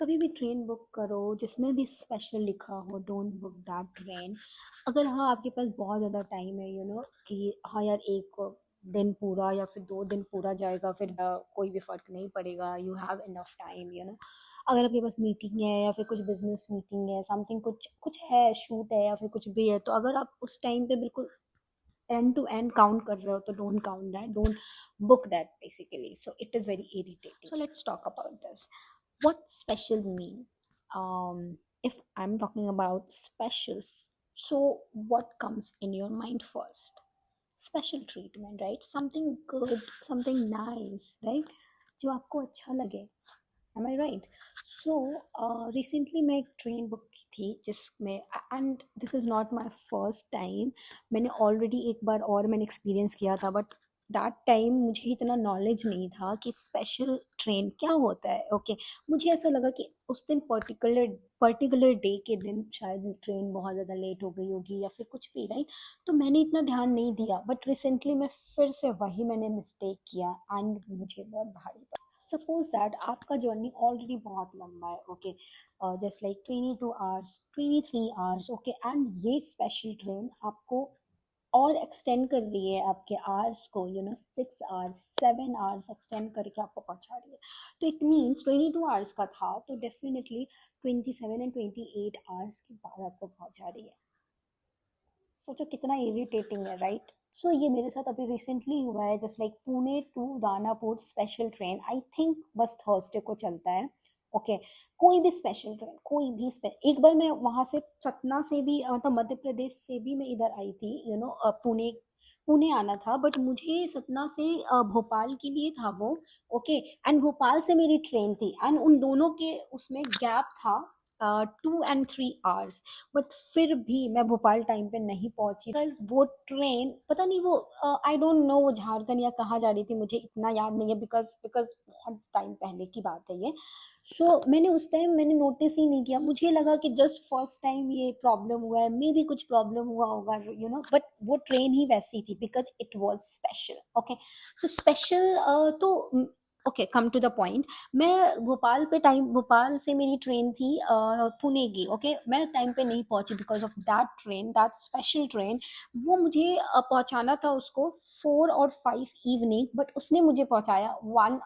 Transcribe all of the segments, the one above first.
कभी भी train book करो जिसमें भी स्पेशल लिखा हो, डोंट बुक दैट ट्रेन। अगर हाँ आपके पास बहुत ज़्यादा टाइम है, कि हाँ यार, एक दिन पूरा या फिर 2 दिन पूरा जाएगा, फिर कोई भी फर्क नहीं पड़ेगा, यू हैव इनफ टाइम। अगर आपके पास मीटिंग है या फिर कुछ बिजनेस मीटिंग है, समथिंग कुछ कुछ है, शूट है या फिर कुछ भी है, तो अगर आप उस टाइम पे बिल्कुल एंड टू एंड काउंट कर रहे हो तो don't count that, don't book that basically. So it is very irritating. So let's talk about this. What special mean? If I'm talking about specials, so what comes in your mind first? Special treatment, right? Something good, something nice, right? जो आपको अच्छा लगे। M आई right? So recently मैं एक train book की थी जिसमें, and this is not my first time. मैंने ऑलरेडी एक बार और मैंने एक्सपीरियंस किया था, बट दैट टाइम मुझे इतना नॉलेज नहीं था कि स्पेशल ट्रेन क्या होता है। ओके, मुझे ऐसा लगा कि उस दिन पर्टिकुलर डे के दिन शायद ट्रेन बहुत ज़्यादा लेट हो गई होगी या फिर कुछ भी, राइट? तो मैंने इतना ध्यान नहीं दिया, बट रिसेंटली मैं फिर से वही मैंने मिस्टेक किया एंड मुझे बहुत भारी पड़ा। सपोज दैट आपका जर्नी ऑलरेडी बहुत लंबा है, okay, just like 22 hours, 23 hours, okay, and ये स्पेशल ट्रेन आपको और एक्सटेंड कर रही है आपके आवर्स को, 6 आवर्स, 7 आवर्स एक्सटेंड करके आपको पहुंचा रही है। तो इट मीन्स 22 आवर्स का था तो डेफिनेटली 27 एंड 28 आवर्स के बाद आपको पहुंचा रही है। सोचो कितना इरिटेटिंग है, राइट? सो ये मेरे साथ अभी रिसेंटली हुआ है, just like Pune to Danapur special train, I think बस थर्सडे को चलता है। ओके, कोई भी स्पेशल ट्रेन, एक बार मैं वहाँ से सतना से भी, मतलब मध्य प्रदेश से भी मैं इधर आई थी, पुणे पुणे आना था, बट मुझे सतना से भोपाल के लिए था वो। ओके, एंड भोपाल से मेरी ट्रेन थी, एंड उन दोनों के उसमें गैप था 2 and 3 आवर्स। बट फिर भी मैं भोपाल टाइम पे नहीं पहुंची, बिकॉज वो ट्रेन पता नहीं, वो आई डोंट नो वो झारखंड या कहाँ जा रही थी, मुझे इतना याद नहीं है, बिकॉज बिकॉज बहुत टाइम पहले की बात है ये। सो मैंने उस टाइम मैंने नोटिस ही नहीं किया, मुझे लगा कि जस्ट फर्स्ट टाइम ये प्रॉब्लम हुआ है, मे भी कुछ प्रॉब्लम हुआ होगा, बट वो ट्रेन ही वैसी थी because it was special. Okay, so special, तो okay, come to the point. Bhopal से मेरी ट्रेन थी पुणे की। ओके, मैं टाइम पे नहीं पहुंची because of that train, that special train. वो मुझे पहुंचाना था उसको 4 और 5 इवनिंग, बट उसने मुझे पहुंचाया 1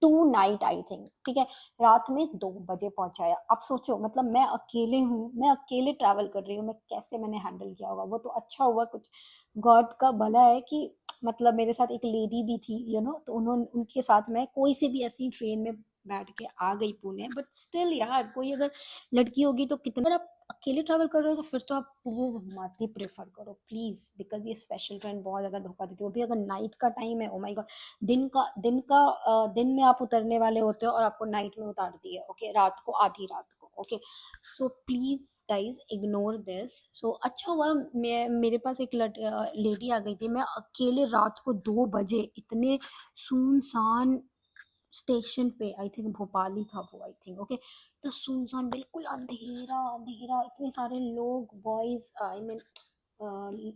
2 नाइट, आई थिंक, ठीक है, रात में 2 बजे पहुंचाया। अब सोचो, मतलब मैं अकेले हूँ, मैं अकेले ट्रैवल कर रही हूँ, मैं कैसे मैंने हैंडल किया होगा। वो तो अच्छा हुआ, कुछ गॉड का भला है कि मतलब मेरे साथ एक लेडी भी थी, तो उन्होंने उनके साथ मैं कोई से भी ऐसी ट्रेन में बैठ के आ गई पुणे। बट स्टिल यार, कोई अगर लड़की होगी तो कितना, अगर आप अकेले ट्रैवल कर रहे हो तो फिर तो आप प्लीज मत ही प्रेफर करो, प्लीज, बिकॉज ये स्पेशल ट्रेन बहुत ज्यादा धोखा देती है, वो भी अगर नाइट का टाइम है। ओ माय गॉड, दिन में आप उतरने वाले होते हो और आपको नाइट में उतार दिया, ओके, रात को, आधी रात को। Okay, so please guys ignore this. So अच्छा हुआ मेरे पास एक लेडी आ गई थी। मैं अकेले रात को 2 बजे इतने सुनसान स्टेशन पे, आई थिंक भोपाल ही था वो, आई थिंक, ओके, तो सुनसान, बिल्कुल अंधेरा अंधेरा, इतने सारे लोग, बॉयज, आई मीन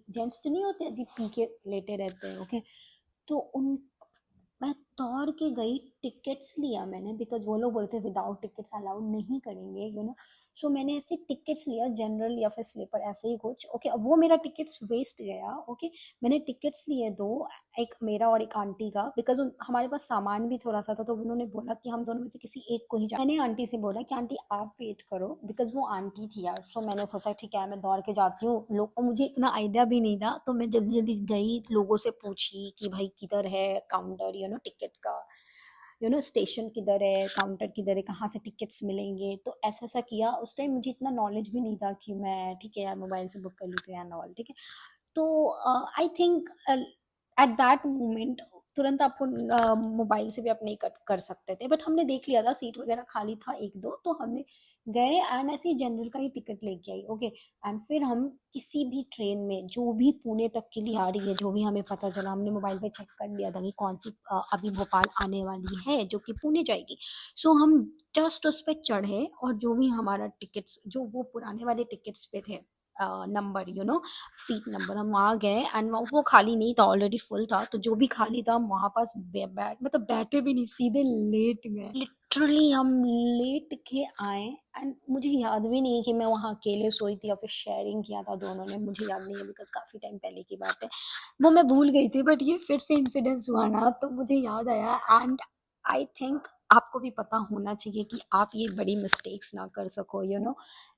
जेंट्स तो नहीं होते जी, पी के लेटे रहते हैं, ओके। तो उन मैं दौड़ के गई, टिकट्स लिया मैंने, बिकॉज वो लोग बोलते विदाउट टिकट्स अलाउड नहीं करेंगे, सो मैंने ऐसे टिकट्स लिया, जनरल या फिर स्लीपर, ऐसे ही कुछ। ओके, अब वो मेरा टिकट्स वेस्ट गया। ओके, मैंने टिकट्स लिए 2, एक मेरा और एक आंटी का, बिकॉज हमारे पास सामान भी थोड़ा सा था, तो उन्होंने बोला कि हम दोनों में से किसी एक को ही मैंने आंटी से बोला कि आंटी आप वेट करो, बिकॉज वो आंटी थी यार। सो मैंने सोचा ठीक है, मैं दौड़ के जाती हूँ, लोग, और मुझे इतना आइडिया भी नहीं था, तो मैं जल्दी जल्दी गई, लोगों से पूछी कि भाई किधर है काउंटर, टिकट का, स्टेशन किधर है, काउंटर किधर है, कहाँ से टिकट्स मिलेंगे। तो ऐसा ऐसा किया। उस टाइम मुझे इतना नॉलेज भी नहीं था कि मैं ठीक है यार मोबाइल से बुक कर लेती हूँ एंड ऑल, ठीक है। तो I think at that moment तुरंत आपको मोबाइल से भी आप नहीं कर सकते थे, बट हमने देख लिया था, सीट वगैरह खाली था 1 2, तो हमने गए एंड ऐसे ही जनरल का ही टिकट लेके आई। ओके, एंड फिर हम किसी भी ट्रेन में जो भी पुणे तक के लिए आ रही है, जो भी हमें पता चला, हमने मोबाइल पे चेक कर लिया था कि कौन सी अभी भोपाल आने वाली है जो कि पुणे जाएगी। सो हम जस्ट उस पर चढ़े और जो भी हमारा टिकट्स, जो वो पुराने वाले टिकट्स पे थे, नंबर, सीट नंबर। हम वहाँ गए एंड वो खाली नहीं था, ऑलरेडी फुल था। तो जो भी खाली था हम वहाँ पास मतलब बैठे भी नहीं, सीधे लेट गए। लिटरली हम लेट के आए एंड मुझे याद भी नहीं है कि मैं वहाँ अकेले सोई थी या फिर शेयरिंग किया था दोनों ने, मुझे याद नहीं है बिकॉज काफ़ी टाइम पहले की बात है, वो मैं भूल गई थी। बट ये फिर से इंसिडेंस हुआ ना तो मुझे याद आया। एंड आई थिंक आपको भी पता होना चाहिए कि आप ये बड़ी मिस्टेक्स ना कर सको,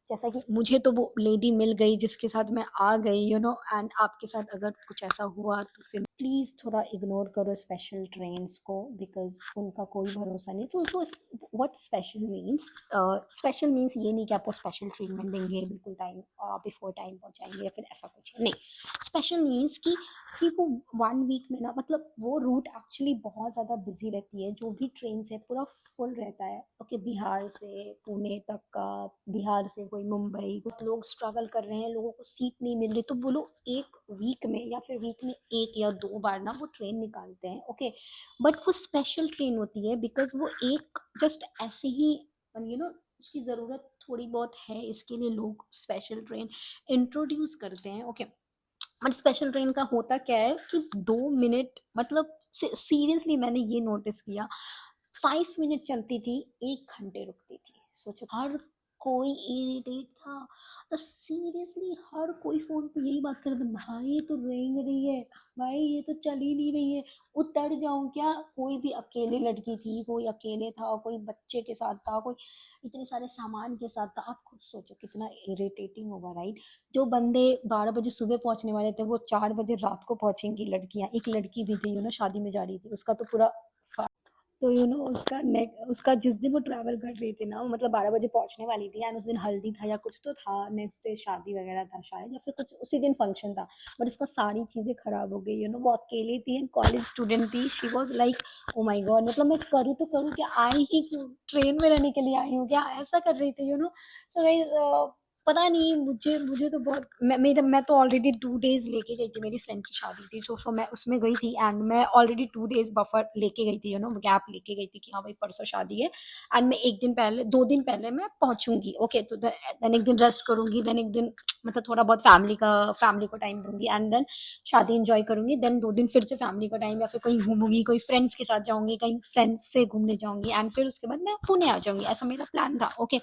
जैसा कि मुझे तो वो लेडी मिल गई जिसके साथ मैं आ गई, एंड आपके साथ अगर कुछ ऐसा हुआ तो फिर प्लीज़ थोड़ा इग्नोर करो स्पेशल ट्रेन्स को, बिकॉज उनका कोई भरोसा नहीं। तो what special means, special means ये नहीं कि आपको स्पेशल ट्रीटमेंट देंगे, बिल्कुल टाइम बिफोर टाइम पहुंचाएंगे या फिर ऐसा कुछ नहीं। स्पेशल मीन्स कि वो 1 वीक में ना, मतलब वो रूट एक्चुअली बहुत ज़्यादा बिजी रहती है, जो भी ट्रेन है पूरा फुल रहता है। ओके, बिहार से पुणे तक का, बिहार से कोई मुंबई, कुछ लोग स्ट्रगल कर रहे हैं, लोगों को सीट नहीं मिल रही, तो वो लोग 1 वीक में या फिर वीक में 1 या 2 बार ना वो ट्रेन निकालते हैं। ओके, बट वो स्पेशल ट्रेन होती है बिकॉज वो एक जस्ट ऐसे ही, उसकी ज़रूरत थोड़ी बहुत है, इसके लिए लोग स्पेशल ट्रेन इंट्रोड्यूस करते हैं। ओके, बट स्पेशल ट्रेन का होता क्या है कि 2 मिनट, मतलब सीरियसली मैंने ये नोटिस किया, 5 मिनट चलती थी, 1 घंटे रुकती थी। सोचो, हर कोई इरिटेट था। तो सीरियसली हर कोई फोन पे यही बात कर रहा था, भाई ये तो रेंग रही है, भाई ये तो चल ही नहीं रही है, उतर जाऊं क्या? कोई भी अकेले लड़की थी, कोई अकेले था, कोई बच्चे के साथ था, कोई इतने सारे सामान के साथ था। आप खुद सोचो कितना इरिटेटिंग होगा, राइट? जो बंदे 12 बजे सुबह पहुंचने वाले थे वो 4 बजे रात को पहुंचेंगी लड़कियां। एक लड़की भी थी, शादी में जा रही थी, उसका तो पूरा तो उसका जिस दिन वो ट्रैवल कर रही थी ना, मतलब 12 बजे पहुंचने वाली थी एंड उस दिन हल्दी था या कुछ तो था, नेक्स्ट डे शादी वगैरह था शायद, या फिर कुछ उसी दिन फंक्शन था। बट उसका सारी चीजें खराब हो गई, वो अकेली थी एंड कॉलेज स्टूडेंट थी। She was like, oh my God, मतलब मैं करूँ तो करूँ क्या, आई ही क्यों, ट्रेन में रहने के लिए आई हूँ क्या, ऐसा कर रही थी। सो गाइज, पता नहीं, मुझे तो बहुत, मैं तो ऑलरेडी 2 डेज लेके गई थी, मेरी फ्रेंड की शादी थी, सो मैं उसमें गई थी एंड मैं ऑलरेडी 2 डेज बफर लेके गई थी, गैप लेके गई थी कि हाँ भाई परसों शादी है एंड मैं एक दिन पहले, 2 दिन पहले मैं पहुंचूंगी। ओके, तो देन एक दिन रेस्ट करूंगी, देन एक दिन मतलब थोड़ा बहुत फैमिली को टाइम दूंगी एंड देन शादी इंजॉय करूंगी, देन 2 दिन फिर से फैमिली का टाइम, या फिर कहीं घूमूंगी, कोई फ्रेंड्स के साथ जाऊंगी, कहीं फ्रेंड्स से घूमने जाऊंगी एंड फिर उसके बाद मैं पुणे आ जाऊंगी। ऐसा मेरा प्लान था। ओके,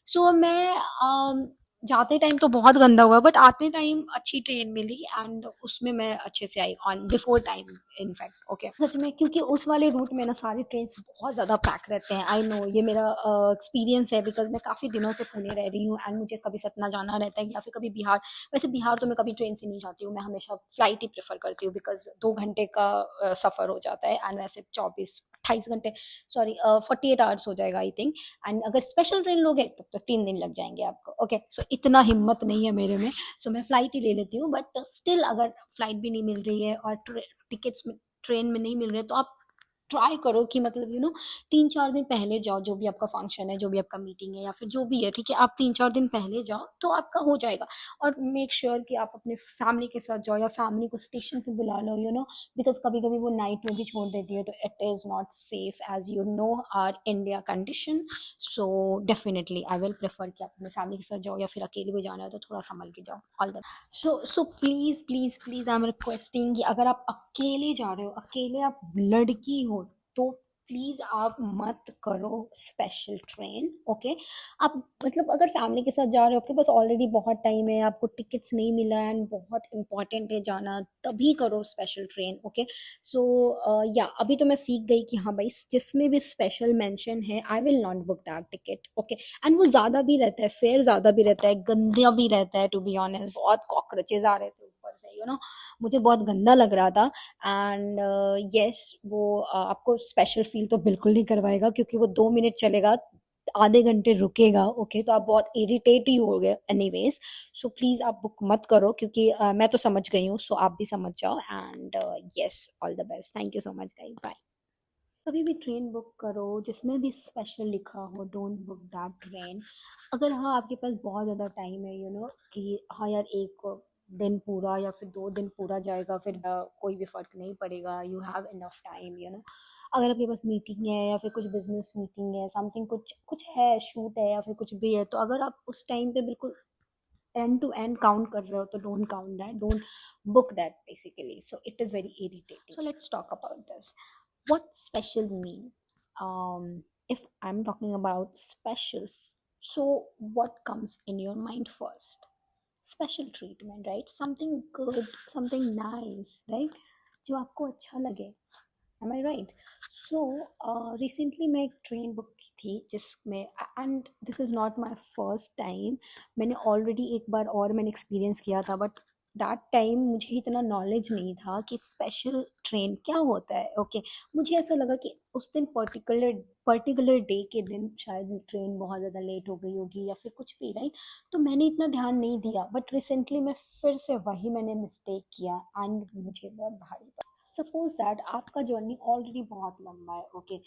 सो मैं जाते टाइम तो बहुत गंदा हुआ, बट आते टाइम अच्छी ट्रेन मिली एंड उसमें मैं अच्छे से I on before time in fact. Okay, सच में, क्योंकि उस वाले रूट में ना सारी ट्रेन बहुत ज़्यादा पैक रहते हैं। आई नो, ये मेरा एक्सपीरियंस है बिकॉज मैं काफ़ी दिनों से पुणे रह रही हूँ एंड मुझे कभी सतना जाना रहता है या फिर कभी बिहार। वैसे बिहार तो मैं कभी ट्रेन से नहीं जाती हूँ, मैं हमेशा फ्लाइट ही प्रेफर करती हूँ बिकॉज 2 घंटे का सफ़र हो जाता है एंड वैसे 24 28 घंटे, सॉरी 48 आवर्स हो जाएगा आई थिंक। एंड अगर स्पेशल ट्रेन लोगे तो 3 दिन लग जाएंगे आपको। ओके, सो इतना हिम्मत नहीं है मेरे में, सो मैं फ्लाइट ही ले लेती हूँ। बट स्टिल अगर फ्लाइट भी नहीं मिल रही है और टिकट्स में ट्रेन में नहीं मिल रहे, तो आप ट्राई करो कि मतलब 3 4 दिन पहले जाओ, जो भी आपका फंक्शन है, जो भी आपका मीटिंग है या फिर जो भी है, ठीक है, आप 3 4 दिन पहले जाओ तो आपका हो जाएगा। और मेक श्योर कि आप अपने फैमिली के साथ जाओ या फैमिली को स्टेशन पे बुला लो, बिकॉज कभी कभी वो नाइट में भी छोड़ देती है, तो it is not safe as our India condition. So definitely I will prefer कि आप अपने फैमिली के साथ जाओ, या फिर अकेले भी जाना है तो थोड़ा संभल के जाओ। All the so please please please I am requesting कि अगर आप अकेले जा रहे हो, अकेले आप लड़की हो, तो प्लीज़ आप मत करो स्पेशल ट्रेन। ओके, आप मतलब अगर फैमिली के साथ जा रहे हो, आपके पास ऑलरेडी बहुत टाइम है, आपको टिकट्स नहीं मिला एंड बहुत इंपॉर्टेंट है जाना, तभी करो स्पेशल ट्रेन। ओके, सो या अभी तो मैं सीख गई कि हाँ भाई, जिसमें भी स्पेशल मेंशन है I will not book that ticket. Okay, and वो ज़्यादा भी रहता है, फेयर ज़्यादा भी रहता है, गंदा भी रहता है, टू बी ऑनेस्ट बहुत कॉकरोचेज आ रहे थे ऊपर से, मुझे बहुत गंदा लग रहा था। एंड यस, वो आपको स्पेशल फील तो बिल्कुल नहीं करवाएगा, क्योंकि वो 2 मिनट चलेगा, आधे घंटे रुकेगा। ओके, तो आप बहुत इरिटेट ही हो गए एनीवेज। सो प्लीज़ आप बुक मत करो, क्योंकि मैं तो समझ गई हूँ, सो आप भी समझ जाओ। And yes, all the best, thank you so much guys, bye. कभी भी ट्रेन बुक करो जिसमें भी स्पेशल लिखा हो, डोंट बुक दैट ट्रेन। अगर हाँ आपके पास बहुत ज़्यादा टाइम है, कि हाँ यार, 1 दिन पूरा या फिर 2 दिन पूरा जाएगा, फिर कोई भी फ़र्क नहीं पड़ेगा, यू हैव इनफ टाइम। अगर आपके पास मीटिंग है या फिर कुछ बिजनेस मीटिंग है, समथिंग कुछ कुछ है, शूट है या फिर कुछ भी है, तो अगर आप उस टाइम पे बिल्कुल end to end count कर रहे हो तो don't count that, don't book that basically. So it is very irritating. So let's talk about this. What special mean? If I'm talking about specials, so what comes in your mind first? Special treatment, right? Something good, something nice, right? जो आपको अच्छा लगे. Am I right? So recently मैं एक train book की थी जिसमें, and this is not my first time, मैंने ऑलरेडी एक बार और मैंने एक्सपीरियंस किया था, बट दैट टाइम मुझे इतना नॉलेज नहीं था कि स्पेशल ट्रेन क्या होता है. ओके, मुझे ऐसा लगा कि उस दिन पर्टिकुलर डे के दिन शायद ट्रेन बहुत ज़्यादा लेट हो गई होगी या फिर कुछ भी, राइट. तो मैंने इतना ध्यान नहीं दिया, बट रिसेंटली मैं फिर से वही मैंने मिस्टेक किया एंड मुझे बहुत भारी पड़ा. सपोज दैट आपका जर्नी ऑलरेडी बहुत लंबा है, okay,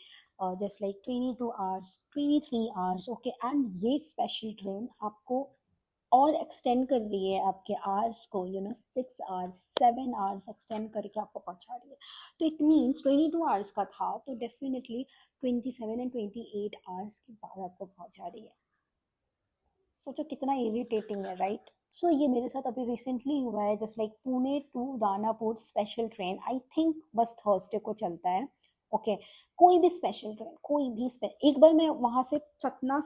just like 22 hours, 23 hours, okay, and ये स्पेशल ट्रेन आपको और एक्सटेंड कर रही है आपके आवर्स को, 6 आवर्स, 7 आवर्स एक्सटेंड करके आपको पहुंचा रही है. तो इट मीन्स 22 आवर्स का था तो डेफिनेटली 27 एंड 28 आवर्स के बाद आपको पहुंचा रही है. सोचो कितना इरिटेटिंग है, राइट. सो ये मेरे साथ अभी रिसेंटली हुआ है, just like Pune to Danapur special train, I think बस थर्सडे को चलता है. ओके, कोई भी स्पेशल ट्रेन, कोई भी एक बार मैं वहां से सतना